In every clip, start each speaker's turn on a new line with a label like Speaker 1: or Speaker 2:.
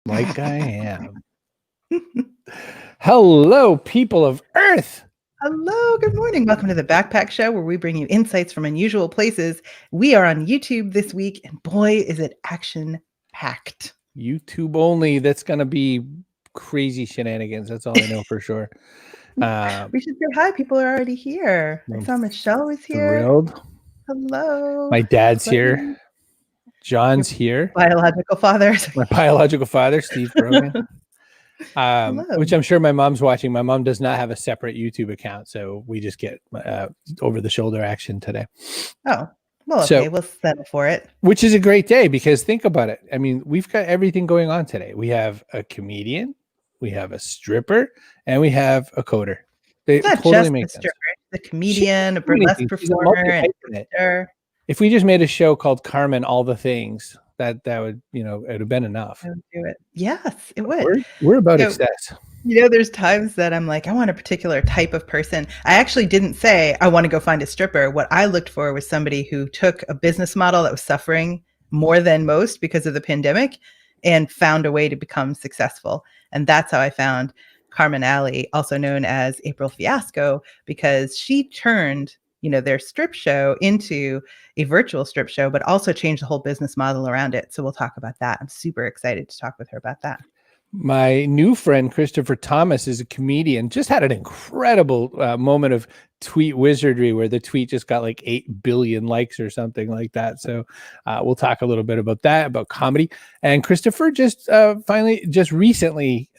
Speaker 1: Like I am. Hello, people of Earth.
Speaker 2: Hello, good morning. Welcome to the Backpack Show, where we bring you insights from unusual places. We are on YouTube this week, and boy, is it action-packed.
Speaker 1: YouTube only. That's going to be crazy shenanigans. That's all I know for sure.
Speaker 2: We should say hi. People are already here. I saw Michelle was here.
Speaker 1: Thrilled.
Speaker 2: Hello.
Speaker 1: My dad's here. John's here.
Speaker 2: Biological father.
Speaker 1: My biological father, Steve Brogan. Which I'm sure my mom's watching. My mom does not have a separate YouTube account, so we just get over-the-shoulder action today.
Speaker 2: Oh, well, okay, we'll settle for it.
Speaker 1: Which is a great day, because think about it. I mean, we've got everything going on today. We have a comedian, we have a stripper, and we have a coder.
Speaker 2: It's not totally just the stripper, the comedian, a burlesque performer.
Speaker 1: If we just made a show called Carmen All the Things, that would, it would have been enough.
Speaker 2: I would do it. Yes, it would.
Speaker 1: We're about excess.
Speaker 2: There's times that I'm like, I want a particular type of person. I actually didn't say I want to go find a stripper. What I looked for was somebody who took a business model that was suffering more than most because of the pandemic and found a way to become successful. And that's how I found Carmen Ali, also known as April Fiasco, because she turned their strip show into a virtual strip show, but also changed the whole business model around it. So we'll talk about that. I'm super excited to talk with her about that.
Speaker 1: My new friend, Kristofer Thomas, is a comedian, just had an incredible moment of tweet wizardry where the tweet just got like 8 billion likes or something like that. So we'll talk a little bit about that, about comedy. And Kristofer just recently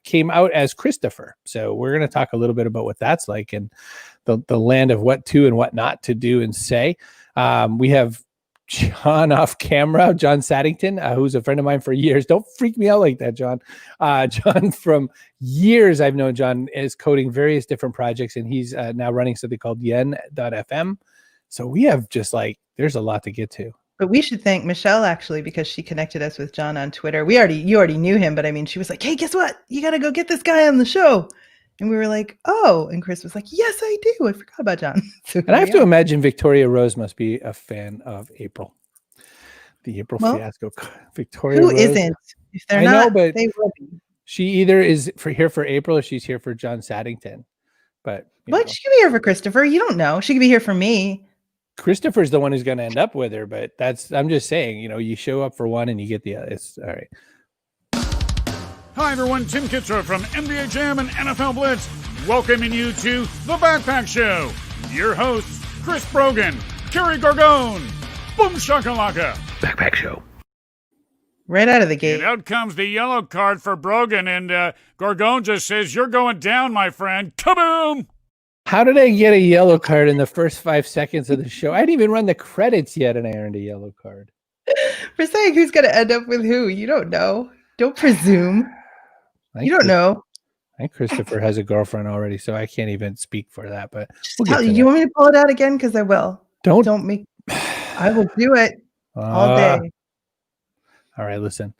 Speaker 1: came out as Kristofer. So we're going to talk a little bit about what that's like and the land of what to and what not to do and say. We have John off camera, John Saddington, who's a friend of mine for years. Don't freak me out like that, John. John, from years I've known John, is coding various different projects, and he's now running something called yen.fm. So we have there's a lot to get to.
Speaker 2: But we should thank Michelle, actually, because she connected us with John on Twitter. You already knew him, but I mean, she was like, hey, guess what? You got to go get this guy on the show. And we were like, oh, and Chris was like, yes, I do. I forgot about John. So
Speaker 1: and I have to imagine Victoria Rose must be a fan of April. The April Fiasco. Victoria
Speaker 2: who
Speaker 1: Rose.
Speaker 2: Isn't? If they're
Speaker 1: not,
Speaker 2: but they will be.
Speaker 1: She either is here for April or she's here for John Saddington. But
Speaker 2: she could be here for Kristofer. You don't know. She could be here for me.
Speaker 1: Kristofer's the one who's going to end up with her, but I'm just saying, you show up for one and you get the other. It's all right.
Speaker 3: Hi, everyone. Tim Kitzrow from NBA Jam and NFL Blitz, welcoming you to The Backpack Show. Your hosts, Chris Brogan, Kerry Gorgone, Boom Shakalaka.
Speaker 1: Backpack Show.
Speaker 2: Right out of the gate.
Speaker 3: And out comes the yellow card for Brogan, and Gorgone just says, you're going down, my friend. Kaboom!
Speaker 1: How did I get a yellow card in the first 5 seconds of the show? I didn't even run the credits yet, and I earned a yellow card.
Speaker 2: For saying who's going to end up with who, you don't know. Don't presume. You don't know.
Speaker 1: I think Kristofer has a girlfriend already, so I can't even speak for that. But
Speaker 2: you want me to pull it out again? Because I will. Don't make. I will do it all day.
Speaker 1: All right, listen.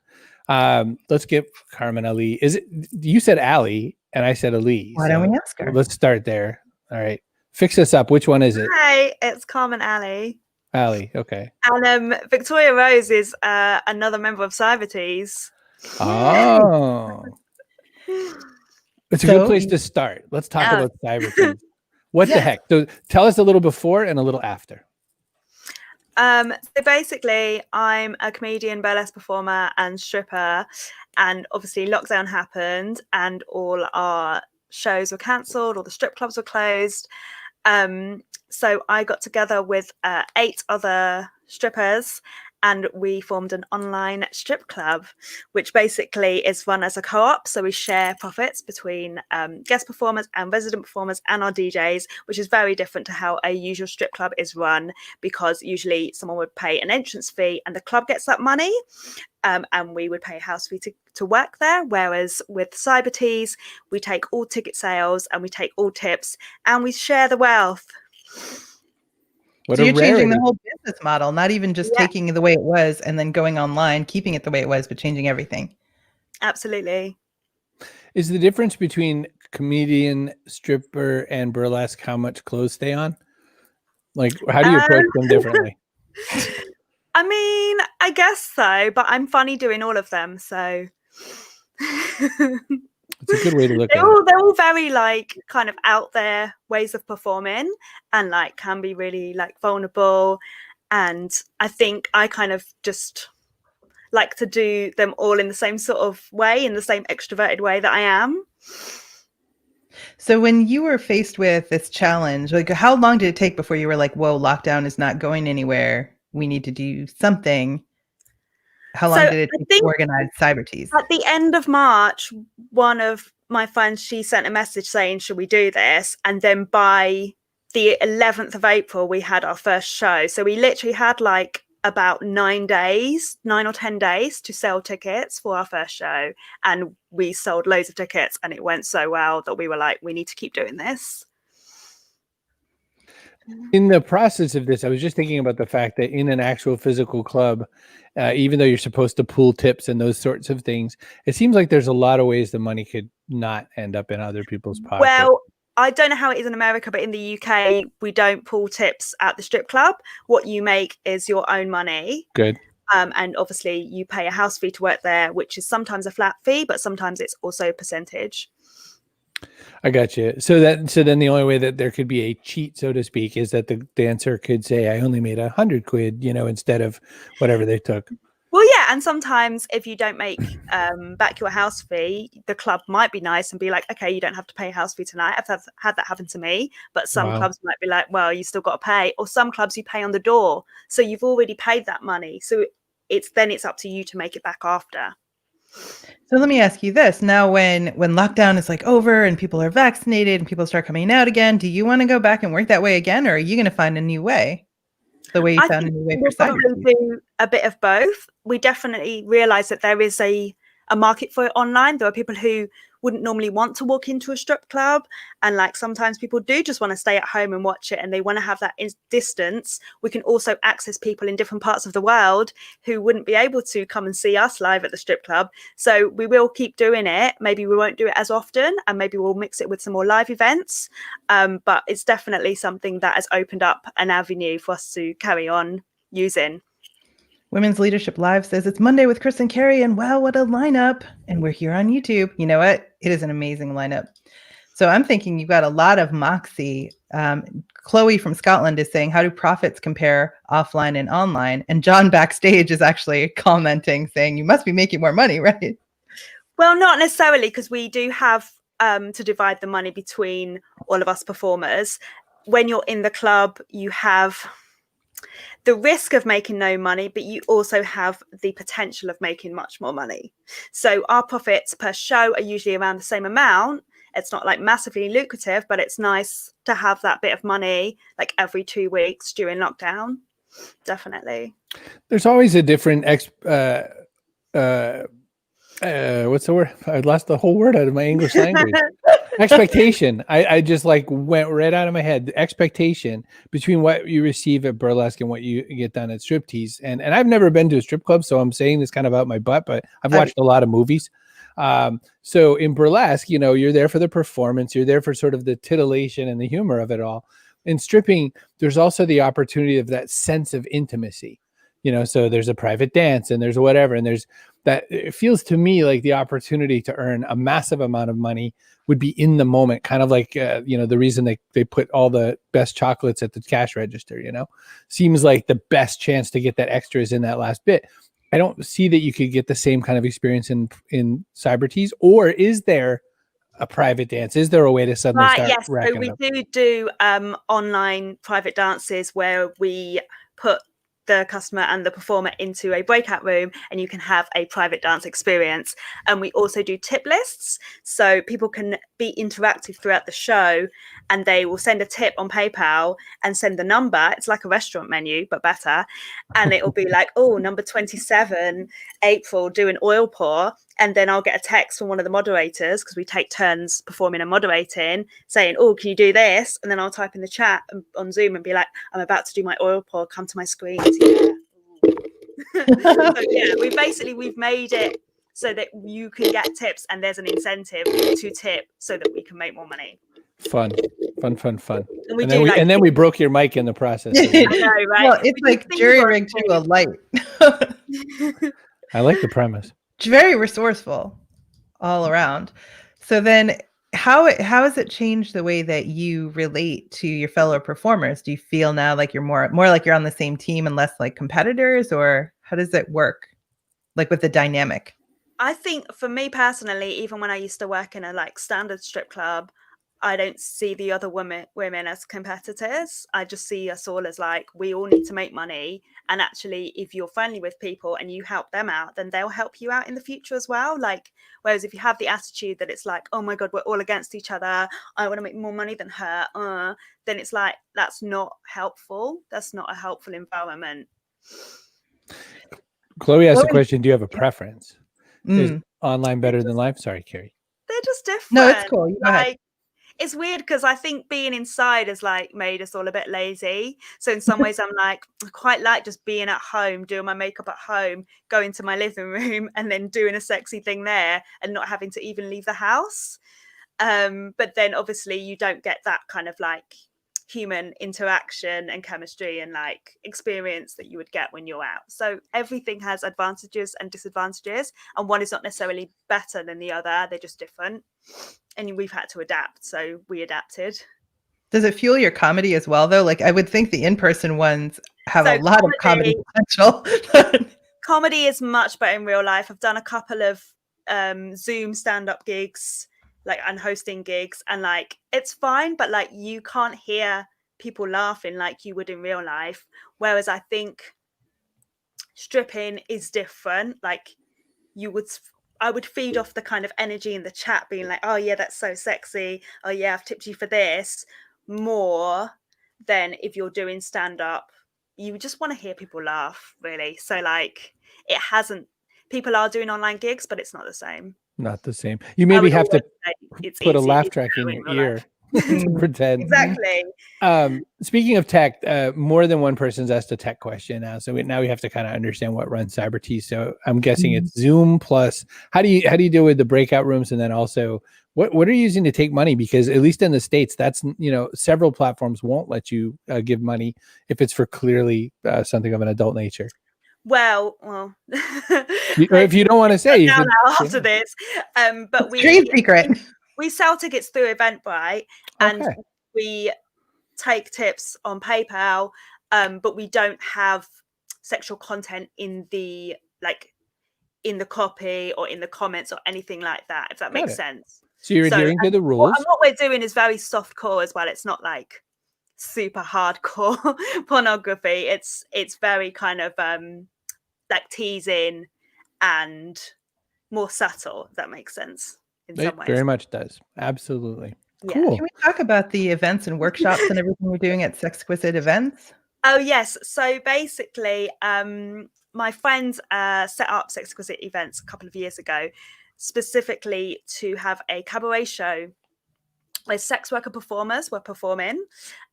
Speaker 1: Let's get Carmen Ali. You said Ali and I said Ali?
Speaker 2: Why don't we ask her?
Speaker 1: Let's start there. All right, fix this up. Which one is it?
Speaker 4: Hi, it's Carmen Ali.
Speaker 1: Ali, okay.
Speaker 4: And Victoria Rose is another member of CYBERTEASE.
Speaker 1: Oh. It's a good place to start. Let's talk about CYBERTEASE. What the heck? So tell us a little before and a little after.
Speaker 4: So basically, I'm a comedian, burlesque performer, and stripper. And obviously, lockdown happened, and all our shows were cancelled. All the strip clubs were closed. So I got together with 8 other strippers, and we formed an online strip club, which basically is run as a co-op. So we share profits between guest performers and resident performers and our DJs, which is very different to how a usual strip club is run, because usually someone would pay an entrance fee and the club gets that money, and we would pay a house fee to work there. Whereas with CYBERTEASE, we take all ticket sales and we take all tips and we share the wealth.
Speaker 2: So you're changing the whole business model, not even just taking it the way it was and then going online, keeping it the way it was, but changing everything.
Speaker 4: Absolutely.
Speaker 1: Is the difference between comedian, stripper, and burlesque how much clothes stay on? Like, how do you approach them differently?
Speaker 4: I mean, I guess so, but I'm funny doing all of them, so.
Speaker 1: It's a good way to look at it.
Speaker 4: They're all very like kind of out there ways of performing, and like can be really like vulnerable. And I think I kind of just like to do them all in the same sort of way, in the same extroverted way that I am.
Speaker 2: So when you were faced with this challenge, like how long did it take before you were like, whoa, lockdown is not going anywhere, we need to do something? How long did it take to organize CYBERTEASE?
Speaker 4: At the end of March, one of my friends, she sent a message saying, should we do this? And then by the 11th of April, we had our first show. So we literally had like about 9 or 10 days to sell tickets for our first show. And we sold loads of tickets, and it went so well that we were like, we need to keep doing this.
Speaker 1: In the process of this, I was just thinking about the fact that in an actual physical club, even though you're supposed to pool tips and those sorts of things, it seems like there's a lot of ways the money could not end up in other people's pockets.
Speaker 4: Well, I don't know how it is in America, but in the UK, we don't pool tips at the strip club. What you make is your own money.
Speaker 1: Good.
Speaker 4: And obviously you pay a house fee to work there, which is sometimes a flat fee, but sometimes it's also a percentage.
Speaker 1: I got you. So then the only way that there could be a cheat, so to speak, is that the dancer could say, I only made $100, instead of whatever they took.
Speaker 4: Well, yeah. And sometimes if you don't make back your house fee, the club might be nice and be like, okay, you don't have to pay house fee tonight. I've had that happen to me. But some clubs might be like, well, you still got to pay. Or some clubs you pay on the door. So you've already paid that money. So it's up to you to make it back after.
Speaker 2: So let me ask you this. Now, when lockdown is like over and people are vaccinated and people start coming out again, do you want to go back and work that way again? Or are you going to find a new way? The way you found a new way for CYBERTEASE?
Speaker 4: We'll do a bit of both. We definitely realize that there is a market for it online. There are people who wouldn't normally want to walk into a strip club, and like sometimes people do just want to stay at home and watch it, and they want to have that distance. We can also access people in different parts of the world who wouldn't be able to come and see us live at the strip club. So we will keep doing it. Maybe we won't do it as often, and maybe we'll mix it with some more live events. But it's definitely something that has opened up an avenue for us to carry on using.
Speaker 2: Women's Leadership Live says it's Monday with Chris and Kerry, and wow, what a lineup. And we're here on YouTube. You know what? It is an amazing lineup. So I'm thinking you've got a lot of moxie. Chloe from Scotland is saying, how do profits compare offline and online? And John backstage is actually commenting saying, you must be making more money, right?
Speaker 4: Well, not necessarily, because we do have to divide the money between all of us performers. When you're in the club, you have the risk of making no money, but you also have the potential of making much more money. So our profits per show are usually around the same amount. It's not like massively lucrative, but it's nice to have that bit of money like every 2 weeks during lockdown. Definitely.
Speaker 1: There's always a different what's the word? I lost the whole word out of my English language. Expectation. I just like went right out of my head. The expectation between what you receive at burlesque and what you get done at striptease. And I've never been to a strip club, so I'm saying this kind of out my butt, but I've watched a lot of movies. So in burlesque, you're there for the performance. You're there for sort of the titillation and the humor of it all. In stripping, there's also the opportunity of that sense of intimacy. So there's a private dance and there's whatever. And there's that. It feels to me like the opportunity to earn a massive amount of money would be in the moment, kind of like, the reason they put all the best chocolates at the cash register, seems like the best chance to get that extra is in that last bit. I don't see that you could get the same kind of experience in CYBERTEASE, or is there a private dance? Is there a way to suddenly start
Speaker 4: yes,
Speaker 1: racking
Speaker 4: so we
Speaker 1: up?
Speaker 4: do online private dances where we put the customer and the performer into a breakout room, and you can have a private dance experience. And we also do tip lists, so people can be interactive throughout the show, and they will send a tip on PayPal and send the number. It's like a restaurant menu but better, and it will be like, oh, number 27 April, do an oil pour. And then I'll get a text from one of the moderators, because we take turns performing and moderating, saying, oh, can you do this? And then I'll type in the chat on Zoom and be like, I'm about to do my oil pour, come to my screen. So, yeah, we've made it so that you can get tips and there's an incentive to tip so that we can make more money.
Speaker 1: Fun. And
Speaker 4: And
Speaker 1: then we broke your mic in the process.
Speaker 4: I know, right?
Speaker 2: Well, it's like jury rigged to a light.
Speaker 1: I like the premise.
Speaker 2: very resourceful all around. So then how has it changed the way that you relate to your fellow performers? Do you feel now like you're more like you're on the same team and less like competitors, or how does it work? Like with the dynamic?
Speaker 4: I think for me personally, even when I used to work in a like standard strip club, I don't see the other women as competitors. I just see us all as like, we all need to make money. And actually, if you're friendly with people and you help them out, then they'll help you out in the future as well. Like, whereas if you have the attitude that it's like, oh my God, we're all against each other, I want to make more money than her, then it's like, that's not helpful. That's not a helpful environment.
Speaker 1: Chloe asked a question. Do you have a preference? Is
Speaker 2: Mm.
Speaker 1: online better than live? Sorry, Carrie.
Speaker 4: They're just different.
Speaker 2: No, it's cool. You go ahead.
Speaker 4: Like, it's weird because I think being inside has like made us all a bit lazy. So in some ways, I'm like, I quite like just being at home, doing my makeup at home, going to my living room and then doing a sexy thing there and not having to even leave the house. But then obviously you don't get that kind of like human interaction and chemistry and like experience that you would get when you're out. So everything has advantages and disadvantages, and one is not necessarily better than the other. They're just different. And we've had to adapt, so we adapted.
Speaker 2: Does it fuel your comedy as well, though? Like, I would think the in-person ones have a lot of comedy potential.
Speaker 4: Comedy is much better in real life. I've done a couple of Zoom stand-up gigs, like, and hosting gigs, and like it's fine, but like you can't hear people laughing like you would in real life. Whereas I think stripping is different. Like, I would feed off the kind of energy in the chat being like, oh yeah, that's so sexy. Oh yeah, I've tipped you for this, more than if you're doing stand-up. You just want to hear people laugh, really. So like, people are doing online gigs, but it's not the same.
Speaker 1: Not the same. You maybe have to put a laugh track in your ear to pretend.
Speaker 4: Exactly.
Speaker 1: Speaking of tech, more than one person's asked a tech question now. So now we have to kind of understand what runs CYBERTEASE. So I'm guessing it's Zoom plus. How do you deal with the breakout rooms, and then also what are you using to take money? Because at least in the States, that's several platforms won't let you give money if it's for clearly something of an adult nature.
Speaker 4: Well,
Speaker 1: or if you don't want to say, you could,
Speaker 4: after this, but
Speaker 2: trade secret.
Speaker 4: We sell tickets through Eventbrite, and we take tips on PayPal, but we don't have sexual content in the copy or in the comments or anything like that, if that makes sense.
Speaker 1: So you're adhering to the rules.
Speaker 4: What we're doing is very soft core as well. It's not like super hardcore pornography. It's very kind of like teasing and more subtle, if that makes sense. In some ways.
Speaker 1: Very much does. Absolutely.
Speaker 4: Yeah.
Speaker 1: Cool.
Speaker 2: Can we talk about the events and workshops and everything we're doing at Sexquisite Events?
Speaker 4: Oh, yes. So basically, my friends set up Sexquisite Events a couple of years ago, specifically to have a cabaret show where sex worker performers were performing.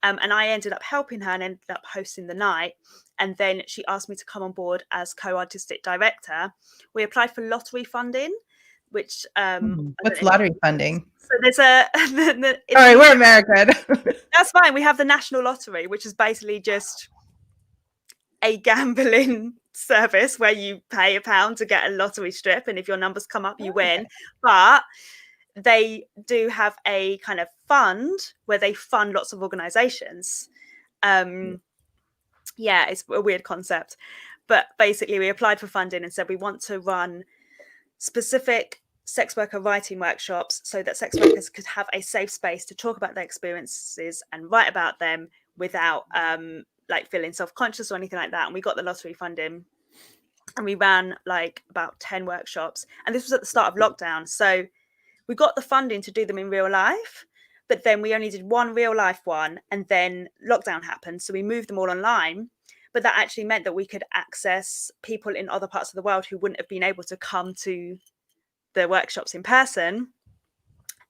Speaker 4: And I ended up helping her and ended up hosting the night. And then she asked me to come on board as co-artistic director. We applied for lottery funding, which
Speaker 2: what's lottery funding?
Speaker 4: So there's all
Speaker 2: right, we're American.
Speaker 4: That's fine. We have the National Lottery, which is basically just a gambling service where you pay £1 to get a lottery strip, and if your numbers come up, you win. But they do have a kind of fund where they fund lots of organizations. Yeah, it's a weird concept, but basically we applied for funding and said we want to run specific sex worker writing workshops so that sex workers could have a safe space to talk about their experiences and write about them without like feeling self-conscious or anything like that. And we got the lottery funding and we ran like about 10 workshops, and this was at the start of lockdown. So we got the funding to do them in real life, but then we only did one real life one, and then lockdown happened. So we moved them all online. But that actually meant that we could access people in other parts of the world who wouldn't have been able to come to the workshops in person.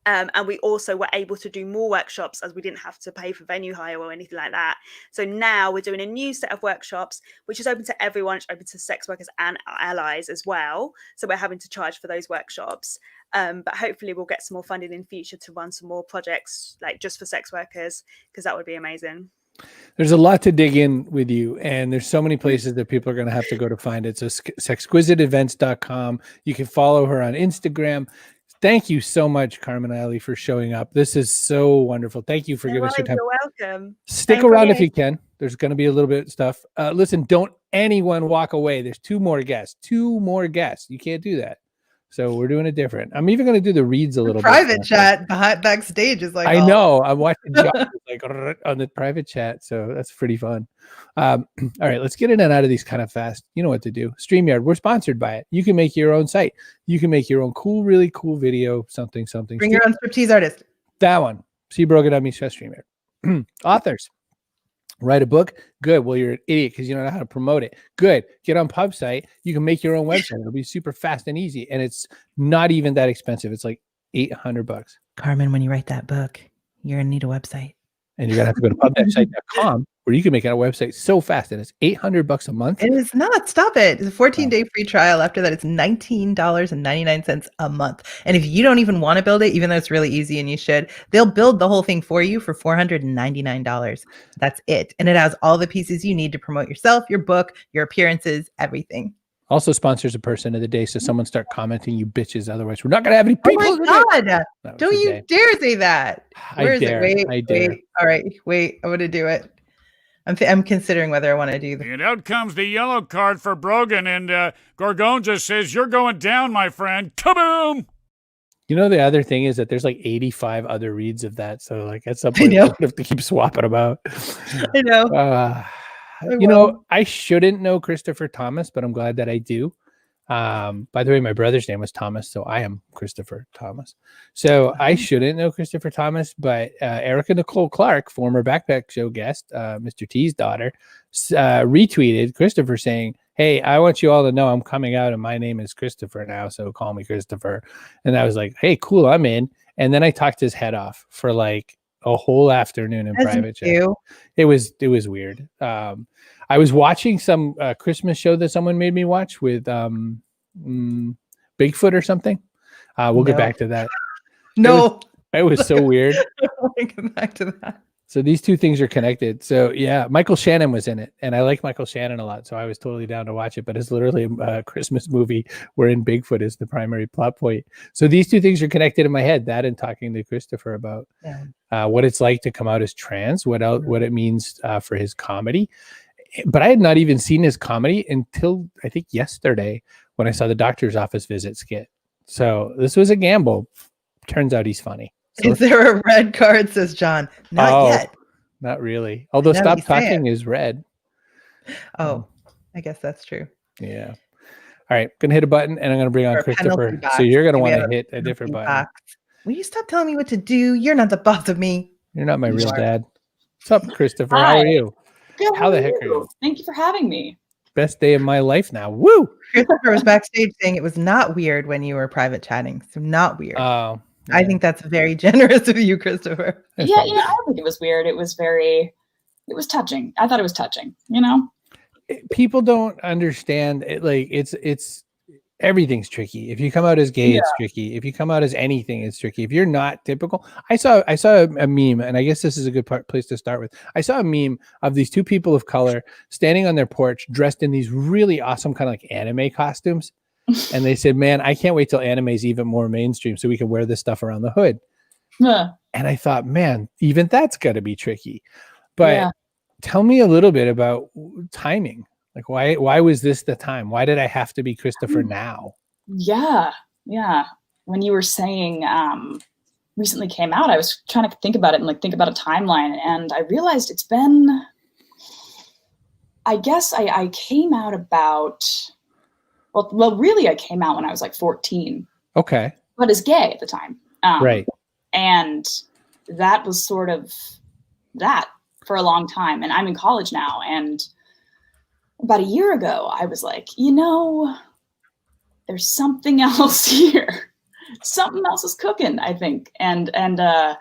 Speaker 4: And we also were able to do more workshops as we didn't have to pay for venue hire or anything like that. So now we're doing a new set of workshops, which is open to everyone. It's open to sex workers and allies as well. So we're having to charge for those workshops. But hopefully we'll get some more funding in future to run some more projects, like just for sex workers, because that would be amazing.
Speaker 1: There's a lot to dig in with you, and there's so many places that people are going to have to go to find it. So sexquisiteevents.com. You can follow her on Instagram. Thank you so much, Carmen Ali, for showing up. This is so wonderful. Thank you for giving us your time.
Speaker 4: You're welcome.
Speaker 1: Stick around if you can. There's going to be a little bit of stuff. Listen, don't anyone walk away. There's two more guests. You can't do that. So we're doing it different. I'm even going to do the reads a little
Speaker 2: private
Speaker 1: bit.
Speaker 2: chat behind backstage is like,
Speaker 1: I know. I'm watching John like on the private chat. So that's pretty fun. All right, let's get in and out of these kind of fast. You know what to do. StreamYard, we're sponsored by it. You can make your own site. You can make your own really cool video, something.
Speaker 2: Bring your own striptease artist.
Speaker 1: That one. See Brogan.me/StreamYard. Authors. Write a book? Good. Well, you're an idiot because you don't know how to promote it. Good. Get on PubSite. You can make your own website. It'll be super fast and easy. And it's not even that expensive. It's like $800.
Speaker 2: Carmen, when you write that book, you're going to need a website.
Speaker 1: And you're going to have to go to pubsite.com where you can make a website so fast. And it's $800 a month.
Speaker 2: It is not. Stop it. It's a 14-day free trial. After that, it's $19.99 a month. And if you don't even want to build it, even though it's really easy and you should, they'll build the whole thing for you for $499. That's it. And it has all the pieces you need to promote yourself, your book, your appearances, everything.
Speaker 1: Also sponsors a person of the day. So someone start commenting, you bitches. Otherwise, we're not going to have any people.
Speaker 2: Oh my God. Don't you dare say that. Where is it? Wait. All right. Wait. I want to do it. I'm considering whether I want to do
Speaker 3: And out comes the yellow card for Brogan, and Gorgone just says, "You're going down, my friend." Kaboom!
Speaker 1: You know, the other thing is that there's like 85 other reads of that. So like at some point, you have to keep swapping them out.
Speaker 2: I know.
Speaker 1: You know, I shouldn't know Kristofer Thomas, but I'm glad that I do. By the way, my brother's name was Thomas, so I am Kristofer Thomas. So I shouldn't know Kristofer Thomas, but Erica Nicole Clark, former Backpack Show guest, Mr. T's daughter, retweeted Kristofer saying, "Hey, I want you all to know I'm coming out and my name is Kristofer now, so call me Kristofer." And I was like, "Hey, cool, I'm in." And then I talked his head off for like a whole afternoon in private chat. It was weird. I was watching some Christmas show that someone made me watch with Bigfoot or something. We'll get back to that. It was so weird.
Speaker 2: We'll get back to that.
Speaker 1: So these two things are connected. So yeah, Michael Shannon was in it, and I like Michael Shannon a lot, so I was totally down to watch it. But it's literally a Christmas movie wherein Bigfoot is the primary plot point. So these two things are connected in my head. That and talking to Kristofer about what it's like to come out as trans, what it means for his comedy. But I had not even seen his comedy until I think yesterday when I saw the doctor's office visit skit. So this was a gamble. Turns out he's funny. So
Speaker 2: is there a red card, says John? Not yet.
Speaker 1: Not really. Although Stop Talking is red.
Speaker 2: Oh, I guess that's true.
Speaker 1: Yeah. All right. Going to hit a button and I'm going to bring on Kristofer. So you're going to want to hit a different button.
Speaker 2: Will you stop telling me what to do? You're not the boss of me.
Speaker 1: You're not my real dad. What's up, Kristofer? How are you?
Speaker 5: Good,
Speaker 1: how the heck are you?
Speaker 5: Thank you for having me.
Speaker 1: Best day of my life now. Woo!
Speaker 2: Kristofer was backstage saying it was not weird when you were private chatting. So not weird.
Speaker 1: Oh.
Speaker 2: Yeah. I think that's very generous of you, Kristofer.
Speaker 5: Yeah, I don't think it was weird. It was touching. I thought it was touching,
Speaker 1: People don't understand it. Like it's everything's tricky. If you come out as gay, it's tricky. If you come out as anything, it's tricky. If you're not typical, I saw a meme, and I guess this is a good place to start with. I saw a meme of these two people of color standing on their porch, dressed in these really awesome kind of like anime costumes, and they said, "Man, I can't wait till anime is even more mainstream, so we can wear this stuff around the hood." And I thought, man, even that's got to be tricky. But tell me a little bit about timing. Like, why was this the time? Why did I have to be Kristofer now?
Speaker 5: Yeah. When you were saying recently came out, I was trying to think about it and like think about a timeline. And I realized it's been, I guess I came out about, well, really I came out when I was like 14.
Speaker 1: Okay.
Speaker 5: But as gay at the time.
Speaker 1: Right.
Speaker 5: And that was sort of that for a long time. And I'm in college now, and about a year ago, I was like, there's something else here. Something else is cooking, I think. And I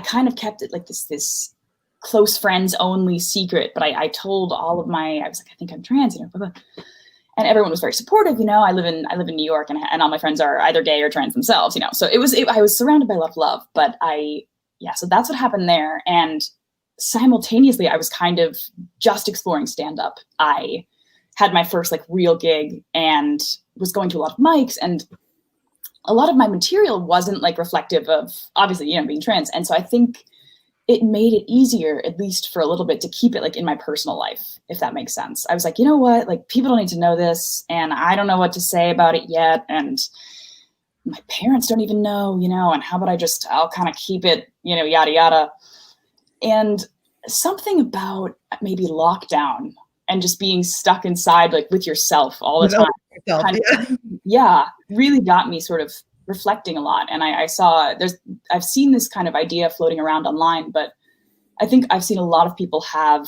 Speaker 5: kind of kept it like this close friends only secret. But I told all of I was like, I think I'm trans, and everyone was very supportive. I live in New York, and all my friends are either gay or trans themselves. So I was surrounded by love, but so that's what happened there. And simultaneously, I was kind of just exploring stand-up. I had my first like real gig and was going to a lot of mics, and a lot of my material wasn't like reflective of, obviously, you know, being trans. And so I think it made it easier, at least for a little bit, to keep it like in my personal life, if that makes sense. I was like, you know what, like people don't need to know this, and I don't know what to say about it yet, and my parents don't even know, you know, and how about I'll kind of keep it, you know, yada, yada. And something about maybe lockdown and just being stuck inside, like with yourself all the time, really got me sort of reflecting a lot. And I've seen this kind of idea floating around online, but I think I've seen a lot of people have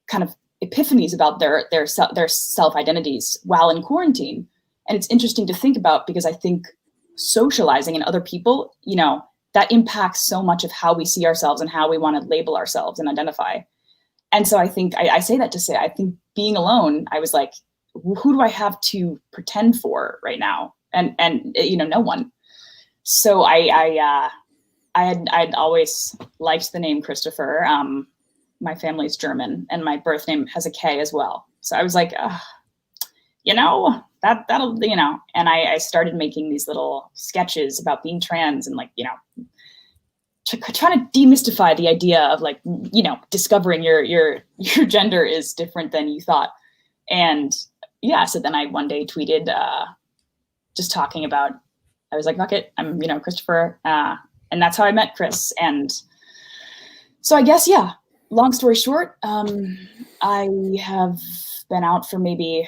Speaker 5: kind of epiphanies about their self-identities while in quarantine. And it's interesting to think about, because I think socializing and other people, you know, that impacts so much of how we see ourselves and how we want to label ourselves and identify. And so I think I say that to say, I think being alone, I was like, who do I have to pretend for right now? And you know, no one. So I'd always liked the name Kristofer. My family's German, and my birth name has a K as well. So I was like, you know, that'll, you know. And I started making these little sketches about being trans and, like, you know, trying to demystify the idea of, like, you know, discovering your gender is different than you thought. And yeah, so then I one day tweeted, just talking about, I was like, fuck it, I'm, you know, Kristofer. And that's how I met Chris. And so I guess, yeah, long story short, I have been out for maybe,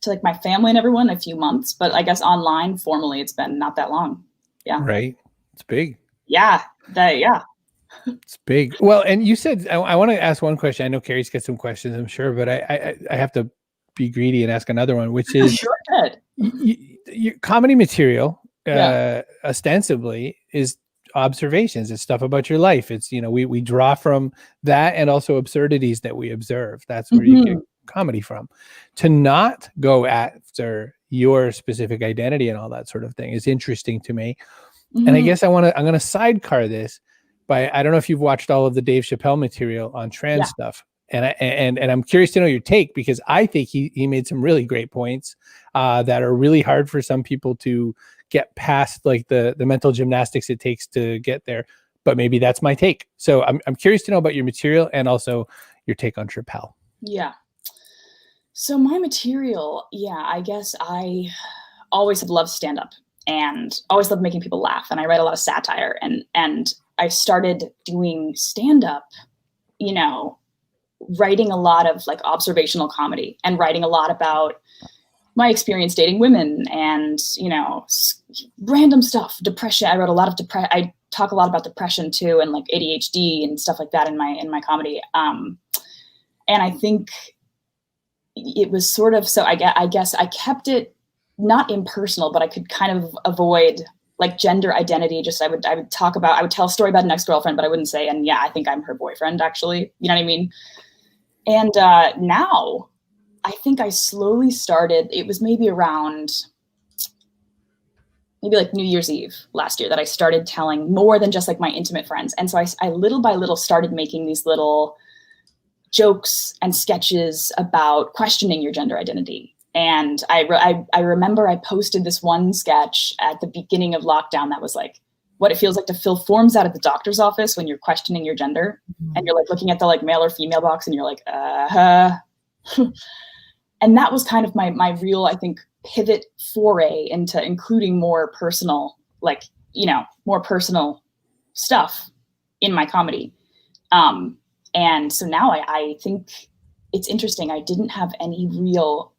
Speaker 5: to like my family and everyone, a few months, but I guess online formally it's been not that long. Yeah.
Speaker 1: Right. It's big.
Speaker 5: Yeah.
Speaker 1: It's big. Well, and you said, I want to ask one question. I know Kerry's got some questions, I'm sure, but I have to be greedy and ask another one, which is
Speaker 5: sure, good.
Speaker 1: Your comedy material, ostensibly, is observations. It's stuff about your life. It's, you know, we draw from that, and also absurdities that we observe. That's where you get comedy from. To not go after your specific identity and all that sort of thing is interesting to me. And I guess I'm going to sidecar this by, I don't know if you've watched all of the Dave Chappelle material on trans stuff. And I'm curious to know your take, because I think he made some really great points that are really hard for some people to get past, like the mental gymnastics it takes to get there. But maybe that's my take. So I'm curious to know about your material and also your take on Chappelle. Yeah.
Speaker 5: So my material, I guess I always have loved stand-up and always loved making people laugh. And I write a lot of satire, and I started doing stand-up, you know, writing a lot of like observational comedy and writing a lot about my experience dating women and, you know, random stuff, depression. I wrote a lot of I talk a lot about depression too, and like ADHD and stuff like that in my comedy. And I think it was sort of, so I guess I kept it not impersonal, but I could kind of avoid like gender identity. Just I would tell a story about an ex-girlfriend, but I wouldn't say, and yeah, I think I'm her boyfriend actually, you know what I mean? And now I think I slowly started, it was maybe like New Year's Eve last year that I started telling more than just like my intimate friends. And so I little by little started making these little jokes and sketches about questioning your gender identity. And I remember I posted this one sketch at the beginning of lockdown that was like, what it feels like to fill forms out at the doctor's office when you're questioning your gender, and you're like looking at the like male or female box and you're like, and that was kind of my real, I think, pivot foray into including more personal, like, you know, more personal stuff in my comedy. And so now I think it's interesting. I didn't have any real,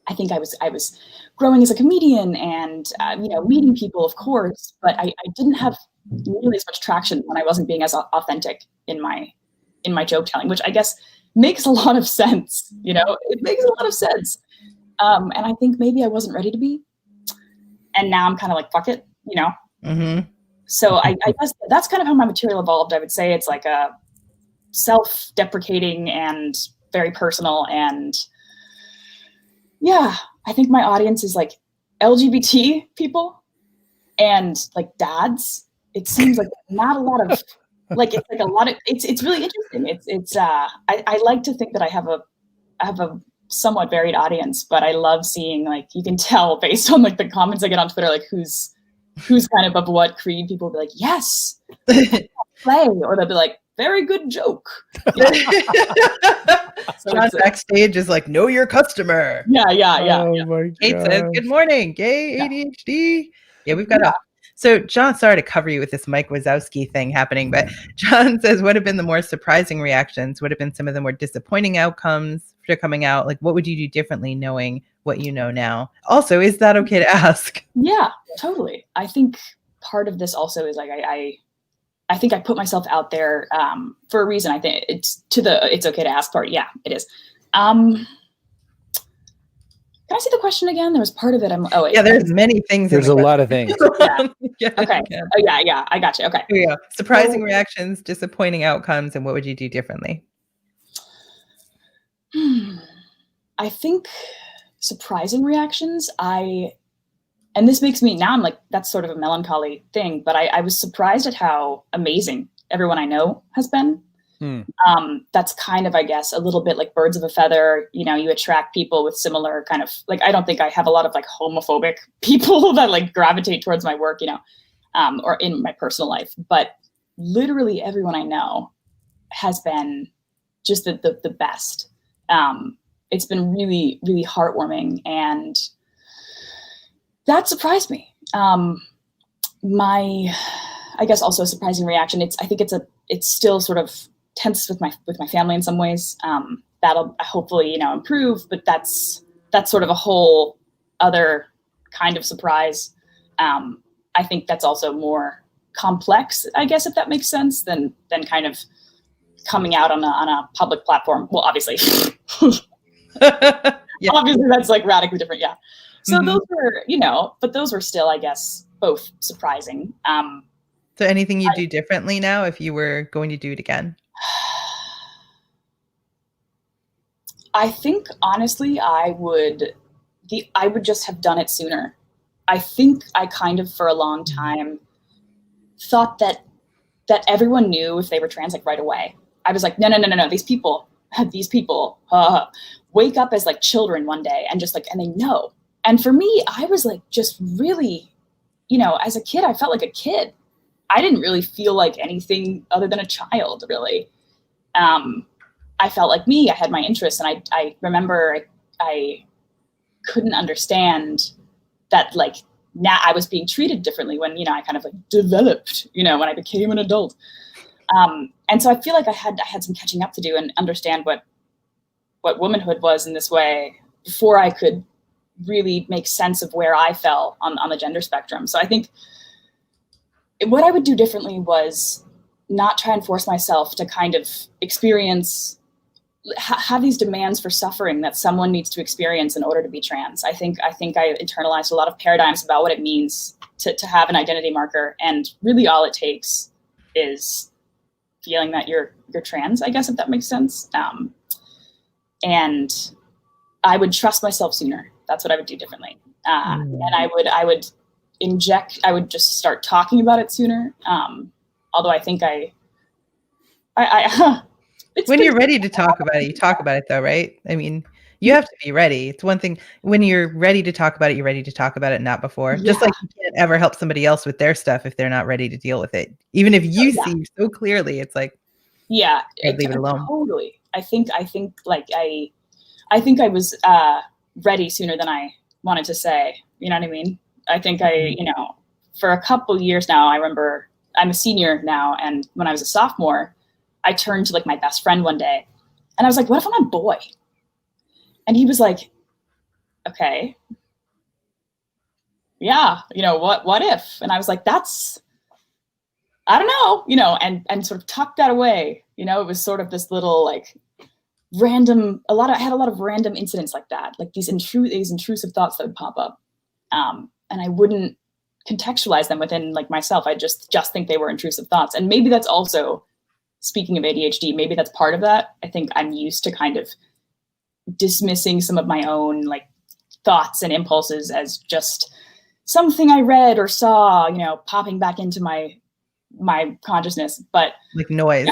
Speaker 5: I think I was growing as a comedian and, you know, meeting people, of course, but I didn't have nearly as much traction when I wasn't being as authentic in my joke telling, which I guess makes a lot of sense. You know, it makes a lot of sense. And I think maybe I wasn't ready to be. And now I'm kind of like, fuck it, you know? Mm-hmm. So I guess that's kind of how my material evolved. I would say it's like a self-deprecating and very personal. And yeah, I think my audience is like LGBT people and like dads. It seems like not a lot of Like it's like a lot of it's really interesting. I like to think that I have a somewhat varied audience, but I love seeing, like, you can tell based on like the comments I get on Twitter, like who's kind of what creed. People will be like, yes, play, or they'll be like, very good joke. So
Speaker 2: John backstage is like, know your customer.
Speaker 5: Yeah.
Speaker 1: Oh my
Speaker 2: Kate says,
Speaker 1: God.
Speaker 2: good morning, gay ADHD. Yeah, we've got So John, sorry to cover you with this Mike Wazowski thing happening, but John says, what have been the more surprising reactions? What have been some of the more disappointing outcomes for coming out? Like, what would you do differently knowing what you know now? Also, is that okay to ask?
Speaker 5: Yeah, totally. I think part of this also is like, I think I put myself out there for a reason. I think it's okay to ask part. Yeah, it is. Can I see the question again? There was part of it.
Speaker 2: There's many things.
Speaker 1: There's a lot of things.
Speaker 5: Yeah. Okay. Oh, yeah. I got you. Okay.
Speaker 2: Here we go. Surprising reactions, disappointing outcomes, and what would you do differently?
Speaker 5: I think surprising reactions, and this makes me, now I'm like, that's sort of a melancholy thing, but I was surprised at how amazing everyone I know has been. That's kind of, I guess, a little bit like birds of a feather. You know, you attract people with similar kind of, like, I don't think I have a lot of like homophobic people that like gravitate towards my work, you know, or in my personal life, but literally everyone I know has been just the best. It's been really, really heartwarming, and that surprised me. I guess also a surprising reaction. I think it's still sort of tense with my family in some ways. That'll hopefully, you know, improve, but that's sort of a whole other kind of surprise. I think that's also more complex, I guess, if that makes sense, than kind of coming out on a public platform. Well, obviously,
Speaker 2: Yeah.
Speaker 5: Obviously that's like radically different. Yeah. So those were, you know, but those were still, I guess, both surprising.
Speaker 2: So anything you do differently now if you were going to do it again?
Speaker 5: I think honestly, I would just have done it sooner. I think I kind of for a long time thought that everyone knew if they were trans, like, right away. I was like, no. These people wake up as like children one day and just like, and they know. And for me, I was like, just really, you know, as a kid, I felt like a kid. I didn't really feel like anything other than a child, really. I felt like me. I had my interests, and I remember I couldn't understand that, like, now I was being treated differently when, you know, I kind of like developed, you know, when I became an adult. And so I feel like I had some catching up to do and understand what womanhood was in this way before I could really make sense of where I fell on the gender spectrum. So I think what I would do differently was not try and force myself to kind of have these demands for suffering that someone needs to experience in order to be trans. I think I internalized a lot of paradigms about what it means to have an identity marker, and really all it takes is feeling that you're trans, I guess, if that makes sense. And I would trust myself sooner. That's what I would do differently. And I would just start talking about it sooner. Although I think
Speaker 2: when you're ready to talk about it, you talk about it though, right? I mean, you have to be ready. It's one thing when you're ready to talk about it, you're ready to talk about it, not before. Yeah. Just like you can't ever help somebody else with their stuff if they're not ready to deal with it. Even if you see so clearly, it's like,
Speaker 5: yeah,
Speaker 2: leave it alone.
Speaker 5: Totally. I think like I was ready sooner than I wanted to say. You know what I mean? I think you know, for a couple years now, I remember I'm a senior now, and when I was a sophomore, I turned to like my best friend one day, and I was like, "What if I'm a boy?" And he was like, "Okay, yeah, you know, what if?" And I was like, I don't know, you know, and sort of tucked that away. You know, it was sort of this little like random. I had a lot of random incidents like that, like these intrusive thoughts that would pop up, and I wouldn't contextualize them within like myself. I just think they were intrusive thoughts, and maybe that's also, speaking of ADHD, maybe that's part of that. I think I'm used to kind of dismissing some of my own like thoughts and impulses as just something I read or saw, you know, popping back into my my consciousness. But
Speaker 2: Like noise.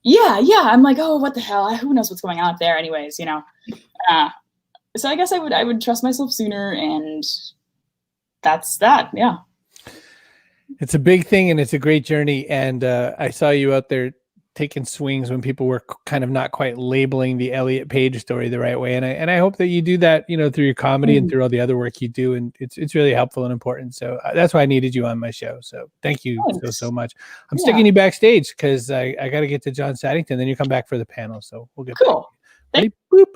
Speaker 5: yeah, I'm like, oh, what the hell? Who knows what's going on up there, anyways? So I guess I would trust myself sooner, and that's that. Yeah.
Speaker 1: It's a big thing and it's a great journey. And I saw you out there taking swings when people were kind of not quite labeling the Elliot Page story the right way. And I hope that you do that, through your comedy and through all the other work you do. And it's really helpful and important. So that's why I needed you on my show. So thank you so much. I'm sticking you backstage because I got to get to John Saddington. Then you come back for the panel. So we'll get
Speaker 5: cool.
Speaker 1: Ready? Boop.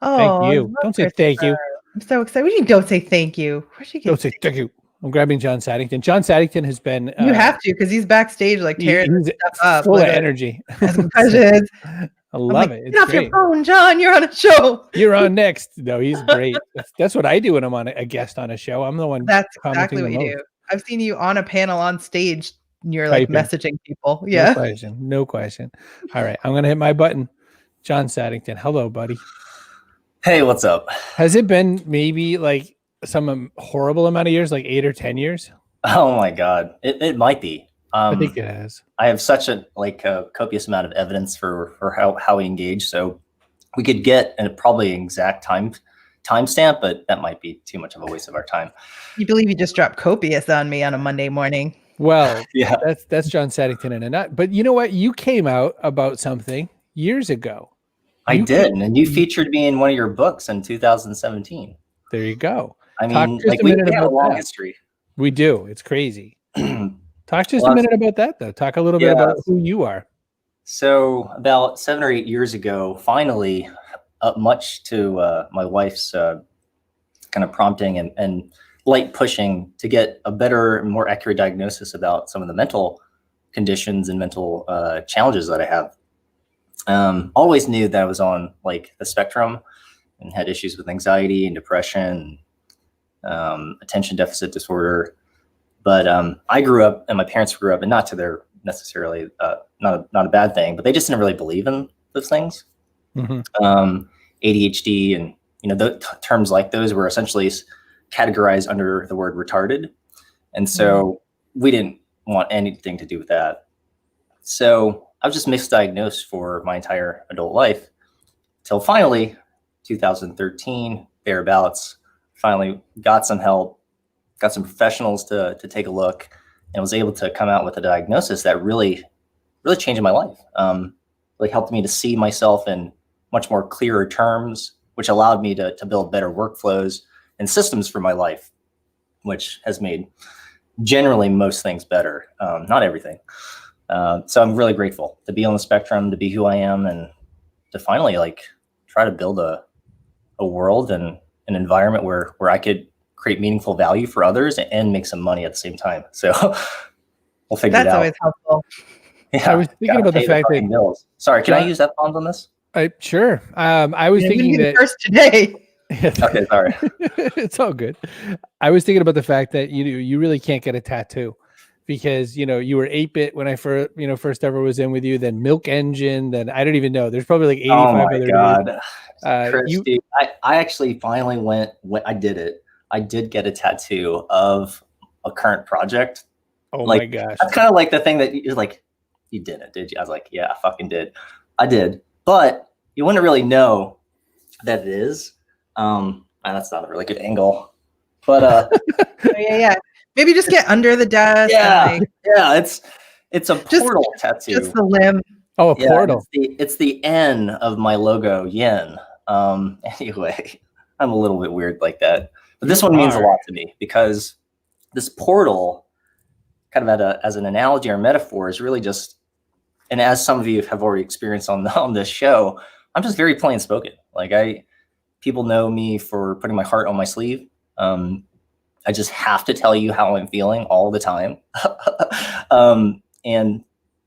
Speaker 2: Oh,
Speaker 1: thank you. Don't say thank you.
Speaker 2: I'm so excited. You don't say thank you.
Speaker 1: Don't say thank you. I'm grabbing John Saddington. John Saddington has been.
Speaker 2: You have to, because he's backstage, like tearing stuff up.
Speaker 1: Full of energy.
Speaker 2: I
Speaker 1: love it.
Speaker 2: Get off your phone, John. You're on a show.
Speaker 1: You're on next. No, he's great. That's what I do when I'm on a guest on a show. I'm the one.
Speaker 2: That's exactly what you do. I've seen you on a panel on stage. And you're like messaging people. Yeah.
Speaker 1: No question. All right. I'm going to hit my button. John Saddington. Hello, buddy.
Speaker 6: Hey, what's up?
Speaker 1: Has it been maybe like some horrible amount of years, like 8 or 10 years?
Speaker 6: Oh my God. It might be.
Speaker 1: I think it has.
Speaker 6: I have such a copious amount of evidence for how we engage. So we could get probably an exact timestamp, but that might be too much of a waste of our time.
Speaker 2: You believe you just dropped copious on me on a Monday morning.
Speaker 1: Well,
Speaker 6: yeah,
Speaker 1: that's John Saddington in a nut. But you know what? You came out about something years ago.
Speaker 6: I did. And you featured me in one of your books in 2017.
Speaker 1: There you go.
Speaker 6: I mean, we have a long history.
Speaker 1: We do. It's crazy. Talk just a minute about that, though. Talk a little bit about who you are.
Speaker 6: So about 7 or 8 years ago, finally, much to my wife's kind of prompting and light pushing to get a better and more accurate diagnosis about some of the mental conditions and mental challenges that I have. Always knew that I was on like the spectrum and had issues with anxiety and depression, attention deficit disorder. But I grew up and my parents grew up, and not to their necessarily not a bad thing, but they just didn't really believe in those things. Mm-hmm. ADHD and terms like those were essentially categorized under the word retarded, and so we didn't want anything to do with that. So I was just misdiagnosed for my entire adult life till finally 2013 thereabouts. Finally got some help, got some professionals to take a look, and was able to come out with a diagnosis that really changed my life. Really helped me to see myself in much more clearer terms, which allowed me to build better workflows and systems for my life, which has made generally most things better, not everything. So I'm really grateful to be on the spectrum, to be who I am, and to finally try to build a world and an environment where I could create meaningful value for others and make some money at the same time. So we'll figure it out.
Speaker 2: That's always helpful.
Speaker 1: Yeah, I was thinking about the fact that
Speaker 6: bills. Sorry, can I use that font on this?
Speaker 1: Sure. I was thinking that
Speaker 2: first today.
Speaker 6: Okay, sorry.
Speaker 1: It's all good. I was thinking about the fact that you really can't get a tattoo because you were 8-bit when I first ever was in with you. Then Milk Engine. Then I don't even know. There's probably like 85
Speaker 6: other. Oh my God, Christy, I actually finally went. I did it. I did get a tattoo of a current project.
Speaker 1: Oh my gosh,
Speaker 6: that's kind of like the thing that you're like, you didn't, did you? I was like, yeah, I fucking did. I did, but you wouldn't really know that it is. That's not a really good angle, but
Speaker 2: yeah. Maybe just get under the desk.
Speaker 6: Yeah, it's a portal tattoo.
Speaker 2: Just the limb.
Speaker 1: Oh, a portal.
Speaker 6: It's the N of my logo, yen. Anyway, I'm a little bit weird like that, but this one means a lot to me because this portal, kind of as an analogy or metaphor, is really just, and as some of you have already experienced on this show, I'm just very plain spoken. People know me for putting my heart on my sleeve. I just have to tell you how I'm feeling all the time. And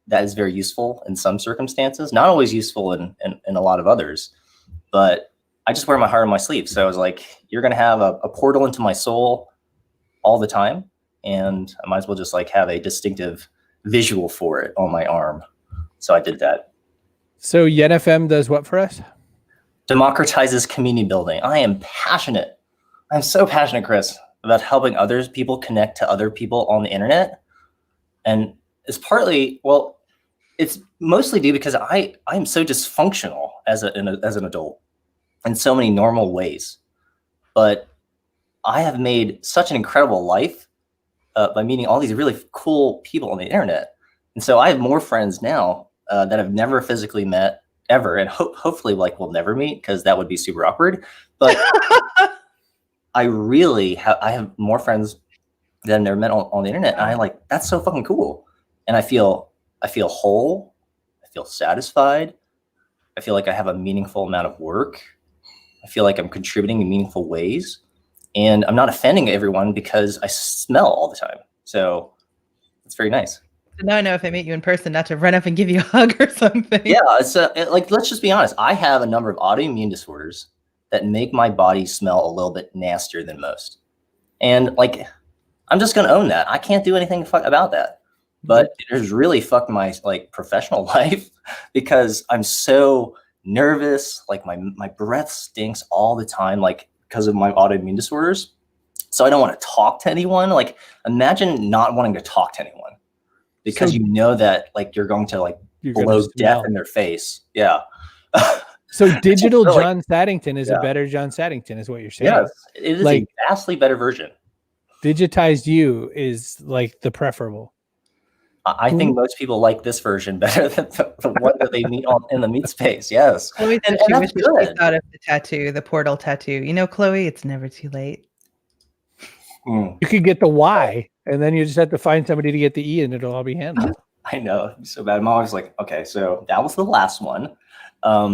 Speaker 6: that is very useful in some circumstances, not always useful in a lot of others, but I just wear my heart on my sleeve. So I was like, you're going to have a portal into my soul all the time. And I might as well just have a distinctive visual for it on my arm. So I did that.
Speaker 1: So Yen FM does what for us?
Speaker 6: Democratizes community building. I am passionate. I'm so passionate, Chris, about helping people connect to other people on the internet. And is partly, well, it's mostly due because I'm so dysfunctional as an adult in so many normal ways, but I have made such an incredible life by meeting all these really cool people on the internet. And so I have more friends now that I've never physically met ever, and hopefully like we'll never meet, because that would be super awkward. But I have more friends that I've never met on the internet, and I like, that's so fucking cool. And I feel whole. I feel satisfied. I feel like I have a meaningful amount of work. I feel like I'm contributing in meaningful ways, and I'm not offending everyone because I smell all the time. So it's very nice.
Speaker 2: Now I know if I meet you in person, not to run up and give you a hug or something.
Speaker 6: Yeah, it's like, let's just be honest. I have a number of autoimmune disorders that make my body smell a little bit nastier than most. And like, I'm just going to own that. I can't do anything about that. But it has really fucked my like professional life because I'm so nervous. Like my breath stinks all the time, like because of my autoimmune disorders. So I don't want to talk to anyone. Like, imagine not wanting to talk to anyone because you know that like you're going to like blow death in their face. Yeah.
Speaker 1: So digital John Saddington is a better John Saddington, is what you're saying.
Speaker 6: Yes, it is like a vastly better version.
Speaker 1: Digitized you is like the preferable.
Speaker 6: I think most people like this version better than the one that they meet in the meet space. Yes.
Speaker 2: Chloe said she wishes she thought of the tattoo, the portal tattoo. You know, Chloe, it's never too late.
Speaker 1: You could get the Y, and then you just have to find somebody to get the E, and it'll all be handled.
Speaker 6: I know, so bad. I'm always like, okay, so that was the last one, but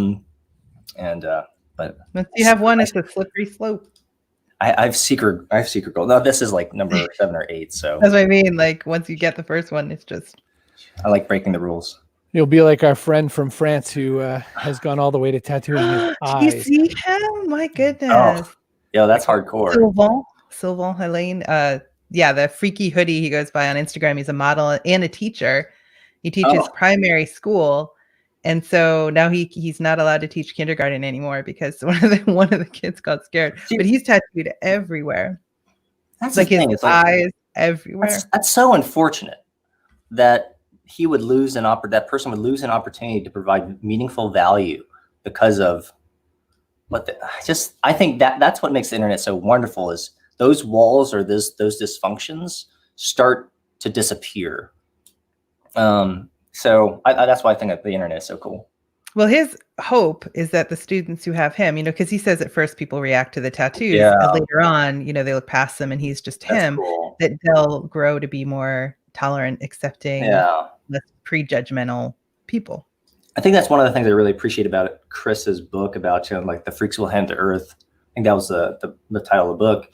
Speaker 2: once you have one, it's a slippery slope.
Speaker 6: I have secret goal. No, this is like number 7 or 8. So
Speaker 2: that's what I mean. Like once you get the first one, it's just.
Speaker 6: I like breaking the rules.
Speaker 1: You'll be like our friend from France who has gone all the way to tattooing his eyes.
Speaker 2: You see him? My goodness.
Speaker 6: Oh, yeah, that's hardcore.
Speaker 2: Sylvain Helene. The freaky hoodie he goes by on Instagram. He's a model and a teacher. He teaches primary school. And so now he's not allowed to teach kindergarten anymore because one of the kids got scared. But he's tattooed everywhere.
Speaker 6: That's
Speaker 2: like his eyes
Speaker 6: like,
Speaker 2: everywhere.
Speaker 6: That's so unfortunate that he would lose that person would lose an opportunity to provide meaningful value because of I think that's what makes the internet so wonderful, is those walls or those dysfunctions start to disappear. So that's why I think that the internet is so cool.
Speaker 2: Well, his hope is that the students who have him, because he says at first people react to the tattoos, and later on, they look past them and he's just him, cool. That they'll grow to be more tolerant, accepting, less prejudgmental people.
Speaker 6: I think that's one of the things I really appreciate about Chris's book about, like the freaks will hand to earth. I think that was the title of the book,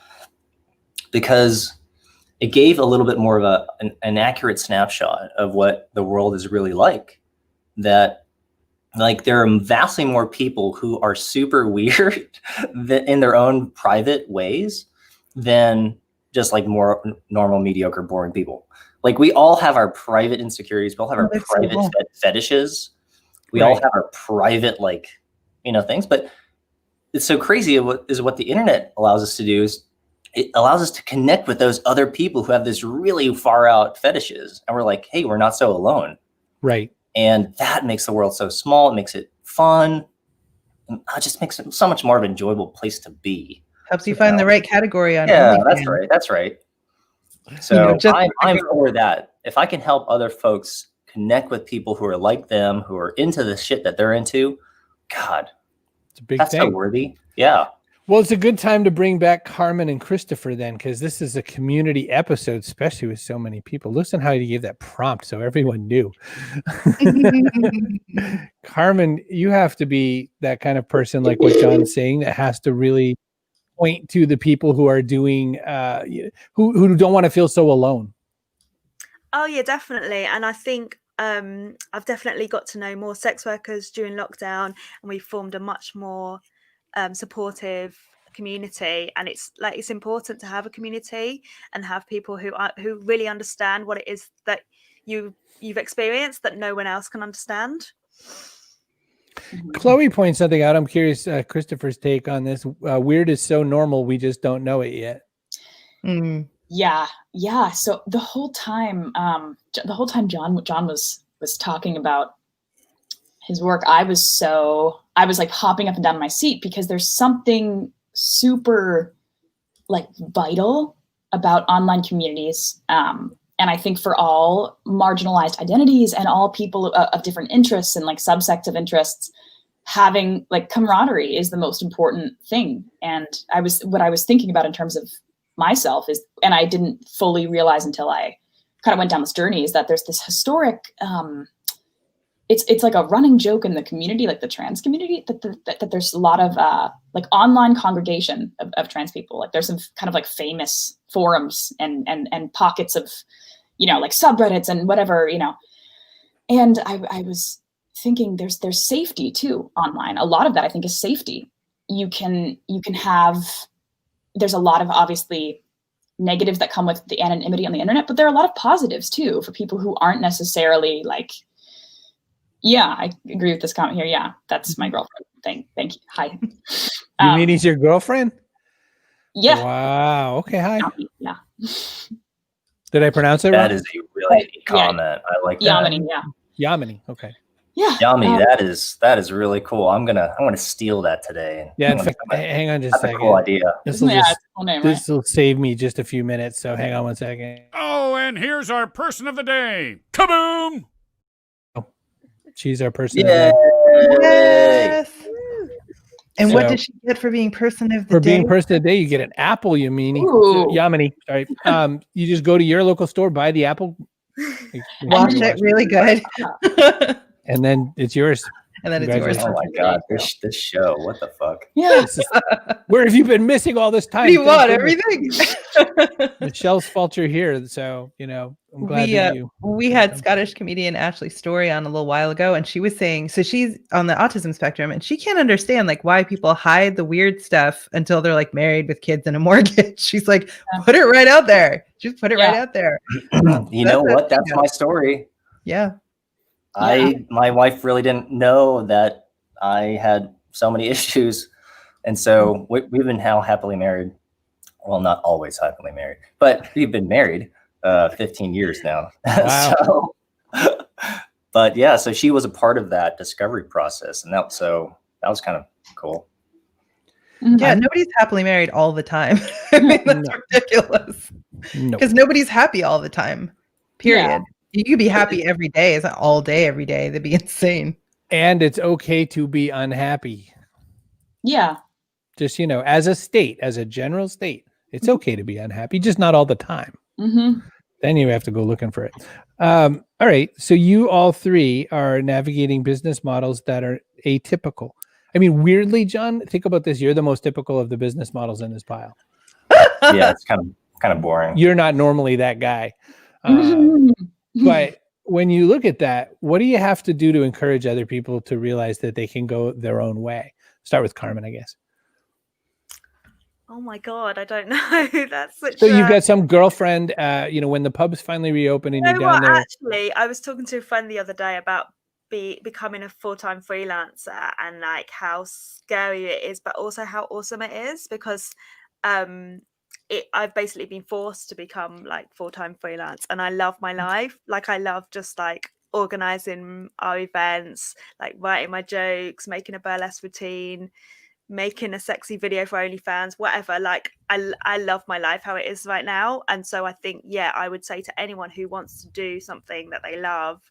Speaker 6: because it gave a little bit more of an accurate snapshot of what the world is really like. That like there are vastly more people who are super weird in their own private ways than just like more normal, mediocre, boring people. Like we all have our private insecurities. We all have our private fetishes. We all have our private things. But it's so crazy is what the internet allows us to do is it allows us to connect with those other people who have this really far out fetishes. And we're like, hey, we're not so alone.
Speaker 1: Right. And
Speaker 6: that makes the world so small. It makes it fun. And it just makes it so much more of an enjoyable place to be.
Speaker 2: Helps you find the right category on
Speaker 6: OnlyFans. That's right. So I'm for that. If I can help other folks connect with people who are like them, who are into the shit that they're into, God,
Speaker 1: it's a big
Speaker 6: that's
Speaker 1: thing.
Speaker 6: So worthy. Yeah.
Speaker 1: Well, it's a good time to bring back Carmen and Kristofer then, because this is a community episode, especially with so many people. Listen how you gave that prompt so everyone knew. Carmen, you have to be that kind of person, like what John's saying, that has to really point to the people who are doing, who don't want to feel so alone.
Speaker 4: Oh, yeah, definitely. And I think I've definitely got to know more sex workers during lockdown, and we formed a much more supportive community. And it's important to have a community and have people who really understand what it is that you've experienced that no one else can understand.
Speaker 1: Chloe points something out. I'm curious Kristofer's take on this. Weird is so normal, we just don't know it yet.
Speaker 5: Yeah. So the whole time John was talking about his work, I was like hopping up and down in my seat, because there's something super like vital about online communities. And I think for all marginalized identities and all people of different interests and like subsects of interests, having like camaraderie is the most important thing. And what I was thinking about in terms of myself is, and I didn't fully realize until I kind of went down this journey, is that there's this historic, it's like a running joke in the community, like the trans community, that there's a lot of like online congregation of trans people. Like there's some kind of like famous forums and pockets of, you know, like subreddits and whatever, you know. And I was thinking there's safety too online. A lot of that I think is safety. You can have, there's a lot of obviously negatives that come with the anonymity on the internet, but there are a lot of positives too for people who aren't necessarily like, yeah, I agree with this comment here. Yeah, that's my girlfriend. Thank you. Hi.
Speaker 1: You mean he's your girlfriend?
Speaker 5: Yeah.
Speaker 1: Wow. Okay. Hi.
Speaker 5: Yeah.
Speaker 1: Did I pronounce it
Speaker 6: That
Speaker 1: right?
Speaker 6: is a really neat comment. I like that.
Speaker 5: Yamini, yeah.
Speaker 1: Yamini. Okay.
Speaker 5: Yeah.
Speaker 6: Yummy. that is really cool. I'm gonna steal that today.
Speaker 1: Yeah. In fact, hang on just a
Speaker 6: That's a
Speaker 1: second.
Speaker 6: cool idea.
Speaker 1: This will
Speaker 5: Yeah, it's a cool name, right?
Speaker 1: this will save me just a few minutes. So hang on one second.
Speaker 3: Oh, and here's our person of the day. Kaboom!
Speaker 1: She's our person.
Speaker 6: Yay!
Speaker 2: Yes. And what
Speaker 1: So-
Speaker 2: does she get for being person of the
Speaker 1: For
Speaker 2: day?
Speaker 1: being person of the day, you get an apple, Yamini.
Speaker 5: Ooh.
Speaker 1: Yamini. Sorry. You just go to your local store, buy the apple,
Speaker 2: Wash it really good.
Speaker 1: and then it's yours.
Speaker 2: And then it's yours.
Speaker 6: Oh my god, this show. What the fuck?
Speaker 5: Yeah.
Speaker 1: This is- where have you been missing all this time?
Speaker 2: What do you want?
Speaker 1: Thank goodness.
Speaker 2: Everything.
Speaker 1: Michelle's fault you're here. So, you know, I'm glad that you.
Speaker 2: We had Scottish comedian Ashley Story on a little while ago, and she was saying, so she's on the autism spectrum, and she can't understand like why people hide the weird stuff until they're like married with kids and a mortgage. She's like, put it right out there. Just put it right out there.
Speaker 6: You know what? That's my story.
Speaker 2: Yeah.
Speaker 6: My wife really didn't know that I had so many issues. And so we've been now happily married. Well, not always happily married, but we've been married 15 years now.
Speaker 1: Wow.
Speaker 6: But yeah, so she was a part of that discovery process. And that was kind of cool.
Speaker 2: Yeah, nobody's happily married all the time. I mean, that's
Speaker 1: No.
Speaker 2: ridiculous.
Speaker 1: No.
Speaker 2: Because nobody's happy all the time. Period.
Speaker 5: Yeah.
Speaker 2: You could be happy every day. It's not all day, every day. That'd be insane.
Speaker 1: And it's okay to be unhappy.
Speaker 5: Yeah.
Speaker 1: Just, you know, as a state, as a general state, it's okay to be unhappy, just not all the time.
Speaker 5: Mm-hmm.
Speaker 1: Then you have to go looking for it. All right. So you all three are navigating business models that are atypical. I mean, weirdly, John, think about this. You're the most typical of the business models in this pile.
Speaker 6: Yeah, it's kind of boring.
Speaker 1: You're not normally that guy. But when you look at that, what do you have to do to encourage other people to realize that they can go their own way? Start with Carmen, I guess.
Speaker 4: Oh my God, I don't know. That's such
Speaker 1: So
Speaker 4: a...
Speaker 1: you've got some girlfriend, you know, when the pubs finally reopen and
Speaker 4: You
Speaker 1: you're
Speaker 4: know
Speaker 1: down
Speaker 4: what?
Speaker 1: there.
Speaker 4: Actually, I was talking to a friend the other day about becoming a full-time freelancer and like how scary it is, but also how awesome it is, because I've basically been forced to become like full-time freelance, and I love my life. Like I love just like organizing our events, like writing my jokes, making a burlesque routine, making a sexy video for OnlyFans, whatever. Like I love my life how it is right now. And so I think, yeah, I would say to anyone who wants to do something that they love,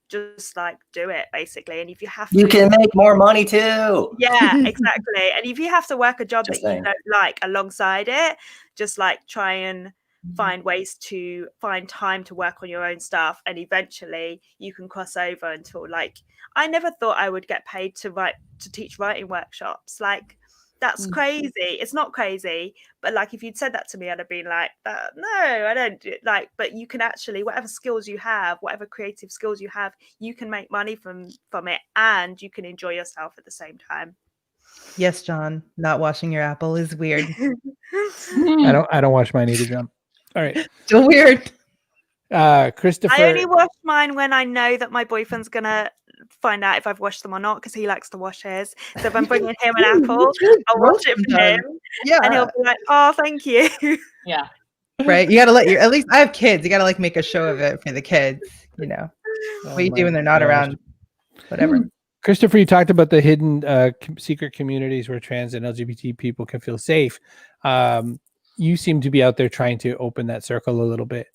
Speaker 4: just like do it basically. And if you have to,
Speaker 6: You can make more money too.
Speaker 4: yeah, exactly. And if you have to work a job
Speaker 6: Just
Speaker 4: that
Speaker 6: saying.
Speaker 4: you don't like alongside it, just like try and find ways to find time to work on your own stuff, and eventually you can cross over until like I never thought I would get paid to teach writing workshops. Like that's crazy. It's not crazy, but like if you'd said that to me, I'd have been like, no, I don't do it. Like, but you can actually, whatever skills you have, whatever creative skills you have, you can make money from it, and you can enjoy yourself at the same time.
Speaker 2: Yes, John. Not washing your apple is weird.
Speaker 1: I don't wash mine either, John. All right.
Speaker 2: Still weird.
Speaker 1: Kristofer.
Speaker 4: I only wash mine when I know that my boyfriend's gonna find out if I've washed them or not, because he likes to wash his. So if I'm bringing him an apple, I'll wash it for him,
Speaker 2: Yeah.
Speaker 4: and he'll be like, "Oh, thank you."
Speaker 5: Yeah.
Speaker 2: Right? You got to at least I have kids. You got to like make a show of it for the kids, you know.
Speaker 1: Oh
Speaker 2: What you do
Speaker 1: my
Speaker 2: when they're not
Speaker 1: gosh.
Speaker 2: around, whatever.
Speaker 1: Kristofer, you talked about the hidden secret communities where trans and LGBT people can feel safe. You seem to be out there trying to open that circle a little bit.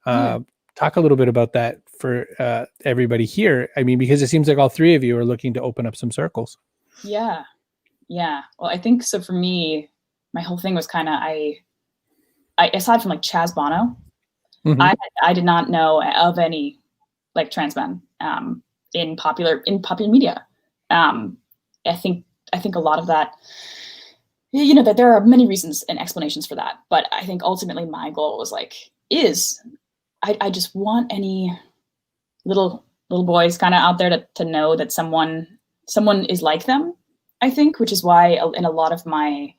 Speaker 1: Talk a little bit about that for everybody here. I mean, because it seems like all three of you are looking to open up some circles.
Speaker 5: Yeah. Well, I think so. For me, my whole thing was kind of I aside from like Chaz Bono, I did not know of any like trans men in popular media. I think a lot of that, you know, that there are many reasons and explanations for that. But I think ultimately my goal was I just want any little boys kind of out there to know that someone is like them, I think, which is why in a lot of my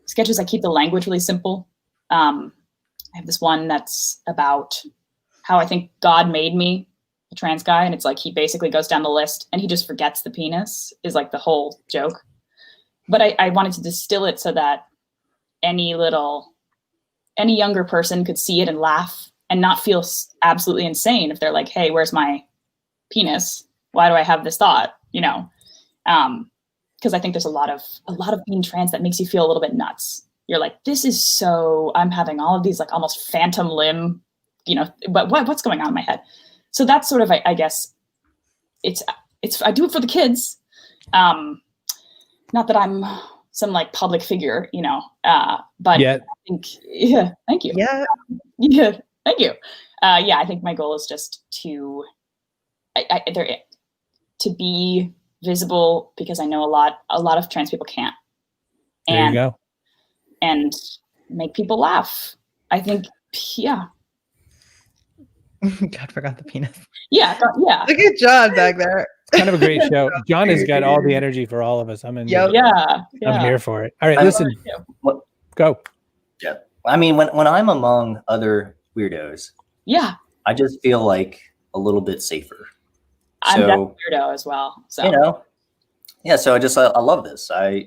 Speaker 5: sketches, I keep the language really simple. I have this one that's about how I think God made me a trans guy. And it's like, he basically goes down the list and he just forgets the penis is like the whole joke. But I wanted to distill it so that any younger person could see it and laugh and not feel absolutely insane if they're like, hey, where's my penis? Why do I have this thought? You know, because I think there's a lot of being trans that makes you feel a little bit nuts. You're like, this is so, I'm having all of these like almost phantom limb, you know, but what's going on in my head? So that's sort of, I guess it's, I do it for the kids. Not that I'm some like public figure, you know, but I think, thank you. Thank you. I think my goal is just to be visible, because I know a lot of trans people can't.
Speaker 1: There you go.
Speaker 5: And make people laugh. I think,
Speaker 2: God, forgot the penis.
Speaker 5: Yeah.
Speaker 2: Look at John back there.
Speaker 1: Kind of a great show. John has got all the energy for all of us. I'm in.
Speaker 2: Yep.
Speaker 1: I'm here for it. All right, listen. Go.
Speaker 6: Yeah. I mean, when I'm among other weirdos, I just feel like a little bit safer.
Speaker 5: I'm definitely a weirdo as well. So
Speaker 6: you know, so I love this. I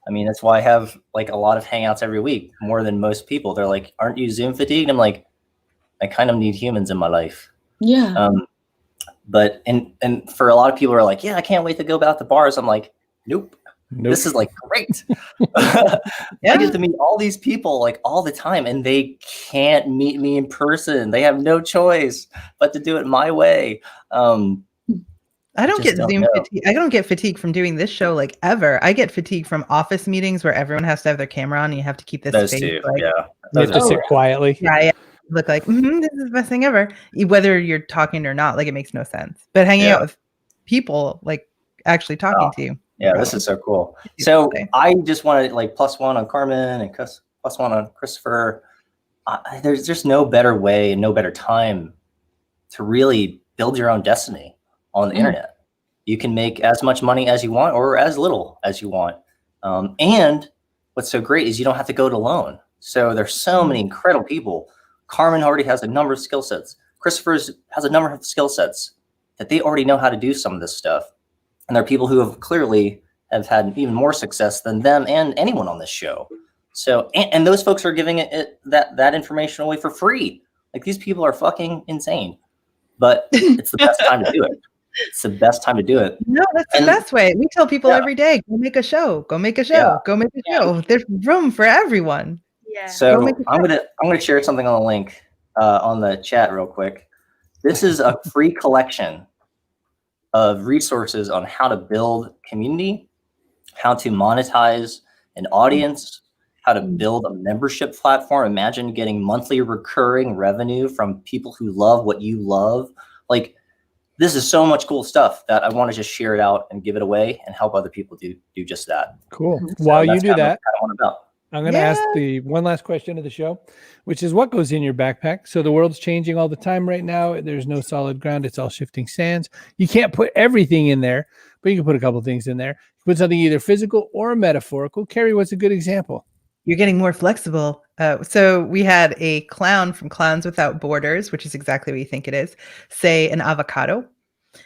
Speaker 6: mean, that's why I have like a lot of hangouts every week, more than most people. They're like, "Aren't you Zoom fatigued?" I'm like, I kind of need humans in my life.
Speaker 5: Yeah.
Speaker 6: But and for a lot of people who are like, yeah, I can't wait to go back to bars. I'm like, nope. This is like great. I get to meet all these people like all the time, and they can't meet me in person. They have no choice but to do it my way.
Speaker 2: I don't get Zoom fatigue. I don't get fatigue from doing this show like ever. I get fatigue from office meetings where everyone has to have their camera on and you have to keep this
Speaker 6: Those
Speaker 2: face.
Speaker 6: two,
Speaker 2: like,
Speaker 1: you have to sit quietly.
Speaker 2: Yeah. Look like, this is the best thing ever. Whether you're talking or not, like it makes no sense. But hanging out with people, like actually talking to you.
Speaker 6: Yeah, this is so cool. So I just want to like +1 on Carmen and +1 on Kristofer. There's just no better way, no better time to really build your own destiny on the internet. You can make as much money as you want or as little as you want. And what's so great is you don't have to go it alone. So there's so many incredible people. Carmen already has a number of skill sets. Kristofer has a number of skill sets that they already know how to do some of this stuff. And there are people who have clearly have had even more success than them and anyone on this show. So, and those folks are giving that information away for free. Like these people are fucking insane, but it's the best time to do it. It's the best time to do it.
Speaker 2: No, that's the best way. We tell people every day, go make a show, go make a show, go make a show. There's room for everyone.
Speaker 4: Yeah.
Speaker 6: So I'm gonna share something on the link on the chat real quick. This is a free collection of resources on how to build community, how to monetize an audience, how to build a membership platform. Imagine getting monthly recurring revenue from people who love what you love. Like this is so much cool stuff that I want to just share it out and give it away and help other people do just that.
Speaker 1: Cool.
Speaker 6: So
Speaker 1: While you do that,
Speaker 6: I'm
Speaker 1: going to ask the one last question of the show, which is what goes in your backpack? So the world's changing all the time right now. There's no solid ground. It's all shifting sands. You can't put everything in there, but you can put a couple things in there. Put something either physical or metaphorical. Kerry, what's a good example?
Speaker 2: You're getting more flexible. So we had a clown from Clowns Without Borders, which is exactly what you think it is, say an avocado.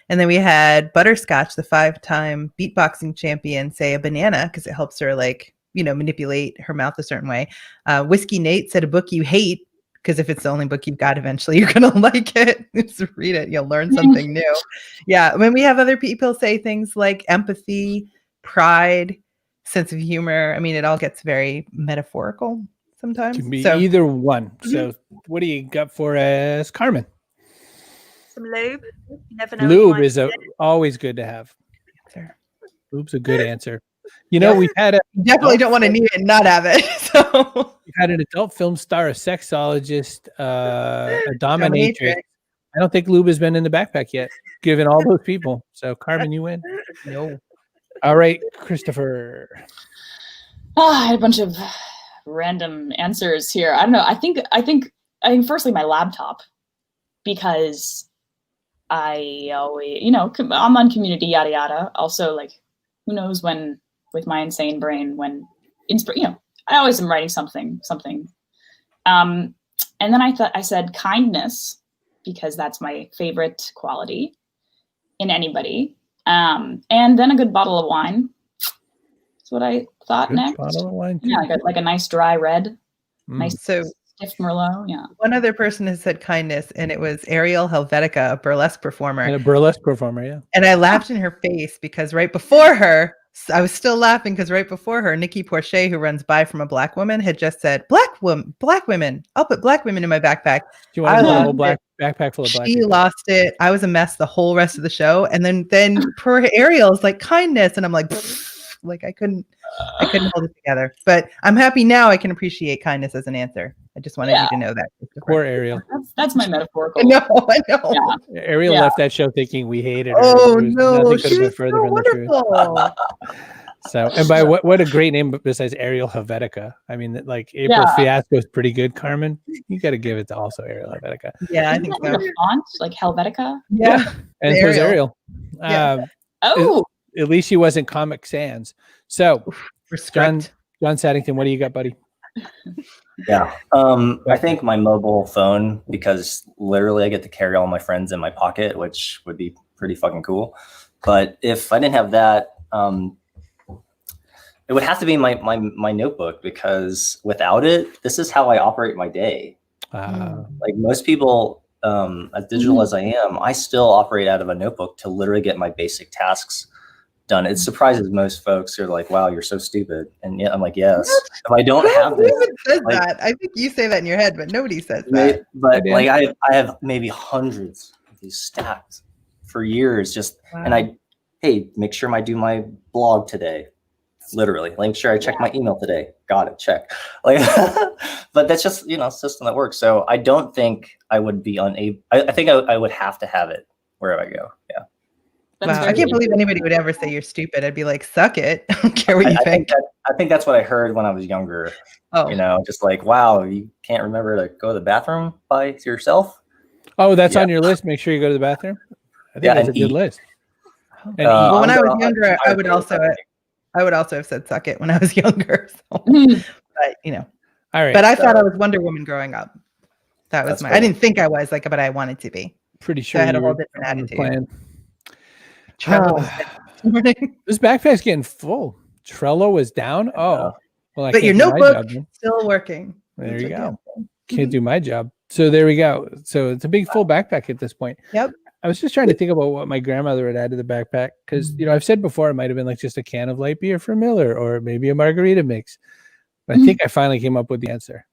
Speaker 2: And then we had Butterscotch, the 5-time beatboxing champion, say a banana, because it helps her like, manipulate her mouth a certain way. Whiskey Nate said a book you hate, Because if it's the only book you've got, eventually you're going to like it. Just read it. You'll learn something new. Yeah. When we have other people say things like empathy, pride, sense of humor, I mean, it all gets very metaphorical sometimes.
Speaker 1: Can be either one. So what do you got for us, Carmen?
Speaker 4: Some lube. You never know.
Speaker 1: Lube is always good to have. Lube's a good answer. You know, we've had
Speaker 2: definitely don't want to need it and not have it. So
Speaker 1: we've had an adult film star, a sexologist, a dominatrix. I don't think lube has been in the backpack yet, given all those people. So Carmen, you win.
Speaker 2: No.
Speaker 1: All right, Kristofer.
Speaker 5: I had a bunch of random answers here. I don't know. I think firstly my laptop, because I always, I'm on Community, yada yada. Also, like, who knows when, with my insane brain, when I always am writing something. And then I said kindness, because that's my favorite quality in anybody. And then a good bottle of wine. That's what I thought next.
Speaker 1: Bottle of wine too.
Speaker 5: Yeah, like a nice dry red, nice
Speaker 2: So
Speaker 5: stiff Merlot. Yeah.
Speaker 2: one other person has said kindness, and it was Ariel Helvetica, a burlesque performer.
Speaker 1: And a burlesque performer, yeah.
Speaker 2: And I laughed in her face because right before her, I was still laughing because right before her, Nikki Porcher, who runs Buy From a Black Woman, had just said, black women. I'll put black women in my backpack.
Speaker 1: Do you want a whole backpack full of black
Speaker 2: She
Speaker 1: people?
Speaker 2: lost it. I was a mess the whole rest of the show. And then poor Ariel's like, kindness. And I'm like, like I couldn't hold it together. But I'm happy now I can appreciate kindness as an answer. I just wanted you to know that.
Speaker 1: Poor Ariel.
Speaker 5: That's my metaphorical.
Speaker 2: I know.
Speaker 1: Yeah. Ariel left that show thinking we hated her.
Speaker 2: Oh no,
Speaker 1: nothing could
Speaker 2: she
Speaker 1: have been
Speaker 2: was
Speaker 1: further
Speaker 2: so
Speaker 1: from the truth.
Speaker 2: wonderful.
Speaker 1: So, and by what a great name besides Ariel Helvetica. I mean, like April Fiasco is pretty good, Carmen. You got to give it to also Ariel Helvetica.
Speaker 2: Yeah, I think so.
Speaker 5: The font, like Helvetica.
Speaker 2: Yeah.
Speaker 1: And so is Ariel.
Speaker 2: Yeah.
Speaker 1: At least she wasn't Comic Sans. So, John Saddington, what do you got, buddy?
Speaker 6: Yeah. I think my mobile phone, because literally I get to carry all my friends in my pocket, which would be pretty fucking cool. But if I didn't have that, it would have to be my notebook, because without it, this is how I operate my day. Like most people, as digital as I am, I still operate out of a notebook to literally get my basic tasks done. It surprises most folks who are like, wow, you're so stupid. And yeah, I'm like, yes. If I don't have this,
Speaker 2: says that. I think you say that in your head, but nobody says that.
Speaker 6: But like I have maybe hundreds of these stacked for years. And hey, make sure I do my blog today. Literally, make sure I check my email today. Got it, check. Like, but that's just a system that works. So I don't think I would be unable. I think I would have to have it wherever I go. Yeah.
Speaker 2: Wow, I can't believe anybody would ever say you're stupid. I'd be like, suck it. I don't care what you think.
Speaker 6: I think that's what I heard when I was younger.
Speaker 2: Oh,
Speaker 6: just like, wow, you can't remember to go to the bathroom by yourself.
Speaker 1: Oh, that's on your list. Make sure you go to the bathroom. I think that's a good list.
Speaker 2: And well, when I was younger, I would also have said suck it when I was younger. So. But
Speaker 1: all right.
Speaker 2: But I thought I was Wonder Woman growing up. That was I didn't think I was but I wanted to be.
Speaker 1: Pretty sure
Speaker 2: so I had a whole different attitude.
Speaker 1: This backpack's getting full. Trello was down. Oh, well,
Speaker 2: but your notebook still working.
Speaker 1: There you go. Can't do my job. So there we go. So it's a big full backpack at this point.
Speaker 2: Yep.
Speaker 1: I was just trying to think about what my grandmother would add to the backpack, because I've said before it might have been like just a can of light beer from Miller or maybe a margarita mix. But I think I finally came up with the answer.